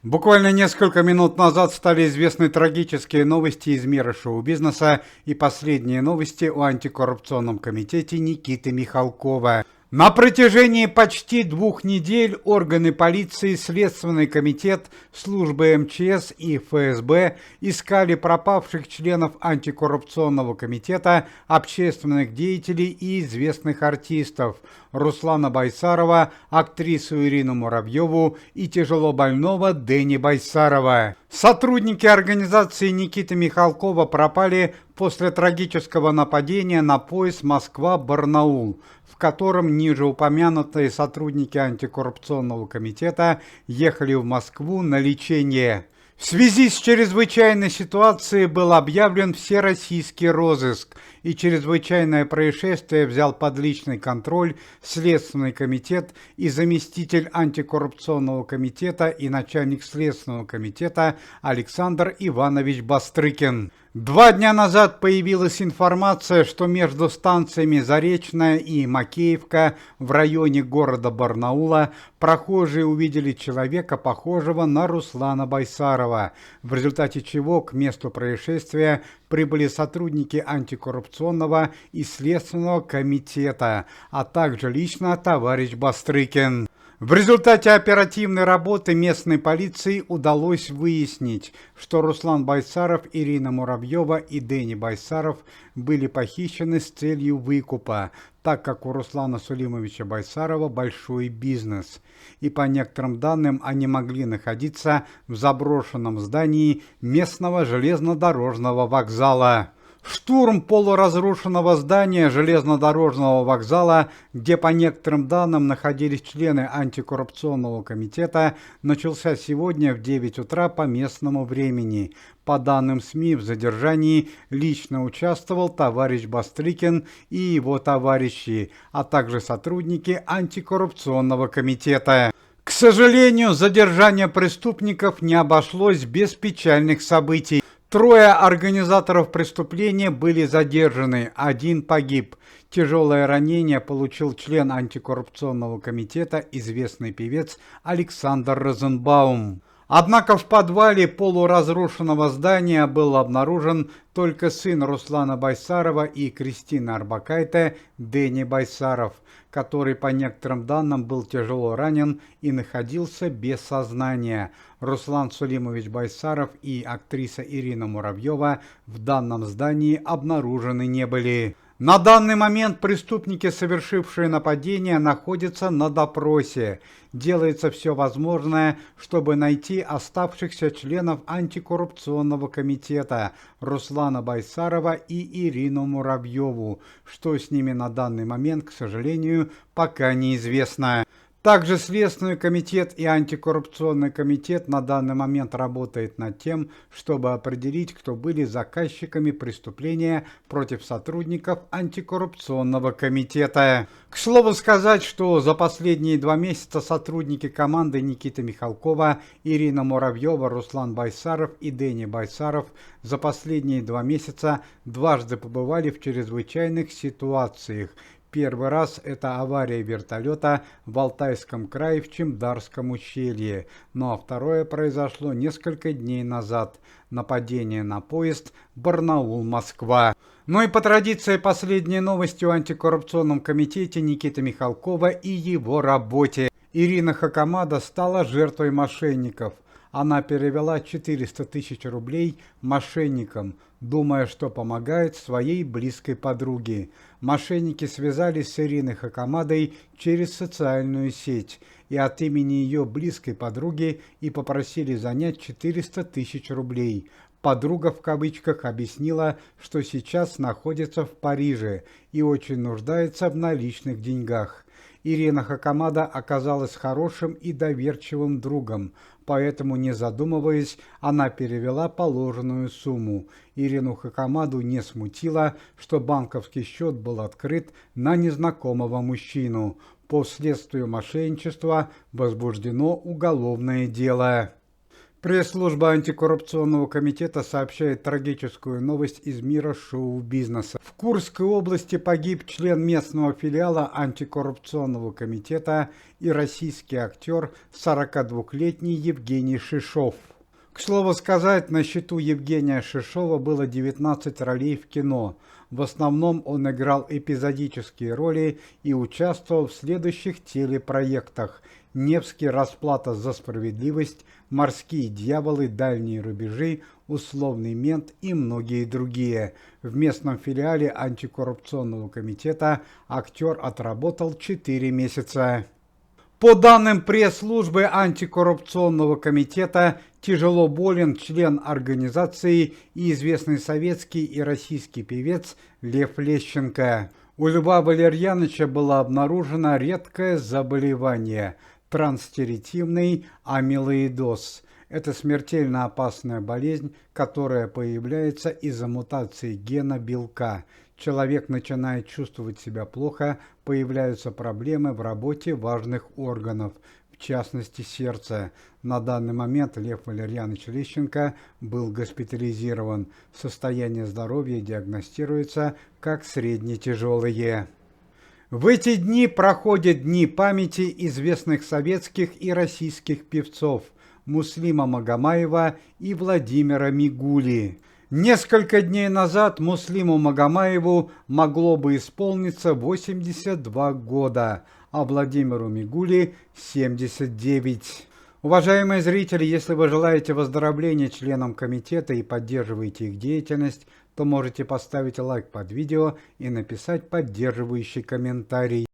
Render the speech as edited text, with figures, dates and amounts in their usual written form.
Буквально несколько минут назад стали известны трагические новости из мира шоу-бизнеса и последние новости о антикоррупционном комитете Никиты Михалкова. На протяжении почти 2 недель органы полиции, Следственный комитет, службы МЧС и ФСБ искали пропавших членов антикоррупционного комитета, общественных деятелей и известных артистов Руслана Байсарова, актрису Ирину Муравьеву и тяжелобольного Дэни Байсарова. Сотрудники организации Никиты Михалкова пропали после трагического нападения на поезд Москва-Барнаул, в котором ниже упомянутые сотрудники антикоррупционного комитета ехали в Москву на лечение. В связи с чрезвычайной ситуацией был объявлен всероссийский розыск, и чрезвычайное происшествие взял под личный контроль Следственный комитет и заместитель антикоррупционного комитета и начальник Следственного комитета Александр Иванович Бастрыкин. 2 дня назад появилась информация, что между станциями Заречная и Макеевка в районе города Барнаула прохожие увидели человека, похожего на Руслана Байсарова, в результате чего к месту происшествия прибыли сотрудники антикоррупционного и Следственного комитета, а также лично товарищ Бастрыкин. В результате оперативной работы местной полиции удалось выяснить, что Руслан Байсаров, Ирина Муравьева и Дэни Байсаров были похищены с целью выкупа, так как у Руслана Сулимовича Байсарова большой бизнес. И по некоторым данным они могли находиться в заброшенном здании местного железнодорожного вокзала. Штурм полуразрушенного здания железнодорожного вокзала, где по некоторым данным находились члены антикоррупционного комитета, начался сегодня в 9 утра по местному времени. По данным СМИ, в задержании лично участвовал товарищ Бастрыкин и его товарищи, а также сотрудники антикоррупционного комитета. К сожалению, задержание преступников не обошлось без печальных событий. 3 организаторов преступления были задержаны, 1 погиб. Тяжелое ранение получил член антикоррупционного комитета, известный певец Александр Розенбаум. Однако в подвале полуразрушенного здания был обнаружен только сын Руслана Байсарова и Кристины Арбакайте, Дэни Байсаров, который по некоторым данным был тяжело ранен и находился без сознания. Руслан Сулимович Байсаров и актриса Ирина Муравьева в данном здании обнаружены не были. На данный момент преступники, совершившие нападение, находятся на допросе. Делается все возможное, чтобы найти оставшихся членов антикоррупционного комитета Руслана Байсарова и Ирину Муравьеву. Что с ними на данный момент, к сожалению, пока неизвестно. Также Следственный комитет и антикоррупционный комитет на данный момент работает над тем, чтобы определить, кто были заказчиками преступления против сотрудников антикоррупционного комитета. К слову сказать, что за последние 2 месяца сотрудники команды Никиты Михалкова, Ирина Муравьева, Руслан Байсаров и Дэни Байсаров за последние 2 месяца дважды побывали в чрезвычайных ситуациях. Первый раз это авария вертолета в Алтайском крае в Чемдарском ущелье, ну а второе произошло несколько дней назад. Нападение на поезд Барнаул-Москва. Ну и по традиции последние новости о антикоррупционном комитете Никиты Михалкова и его работе. Ирина Хакамада стала жертвой мошенников. Она перевела 400 тысяч рублей мошенникам, думая, что помогает своей близкой подруге. Мошенники связались с Ириной Хакамадой через социальную сеть и от имени ее близкой подруги и попросили занять 400 тысяч рублей. Подруга в кавычках объяснила, что сейчас находится в Париже и очень нуждается в наличных деньгах. Ирина Хакамада оказалась хорошим и доверчивым другом, поэтому, не задумываясь, она перевела положенную сумму. Ирину Хакамаду не смутило, что банковский счет был открыт на незнакомого мужчину. По следствию мошенничества возбуждено уголовное дело. Пресс-служба антикоррупционного комитета сообщает трагическую новость из мира шоу-бизнеса. В Курской области погиб член местного филиала антикоррупционного комитета и российский актер 42-летний Евгений Шишов. К слову сказать, на счету Евгения Шишова было 19 ролей в кино. В основном он играл эпизодические роли и участвовал в следующих телепроектах: «Невский. Расплата за справедливость», «Морские дьяволы», «Дальние рубежи», «Условный мент» и многие другие. В местном филиале антикоррупционного комитета актер отработал 4 месяца. По данным пресс-службы антикоррупционного комитета, тяжело болен член организации и известный советский и российский певец Лев Лещенко. У Льва Валерьяновича было обнаружено редкое заболевание – транстеритивный амилоидоз. Это смертельно опасная болезнь, которая появляется из-за мутации гена белка. Человек начинает чувствовать себя плохо, появляются проблемы в работе важных органов, в частности сердца. На данный момент Лев Валерьянович Лещенко был госпитализирован. Состояние здоровья диагностируется как средне-тяжелое. В эти дни проходят дни памяти известных советских и российских певцов Муслима Магомаева и Владимира Мигули. Несколько дней назад Муслиму Магомаеву могло бы исполниться 82 года, а Владимиру Мигули 79. Уважаемые зрители, если вы желаете выздоровления членам комитета и поддерживаете их деятельность, то можете поставить лайк под видео и написать поддерживающий комментарий.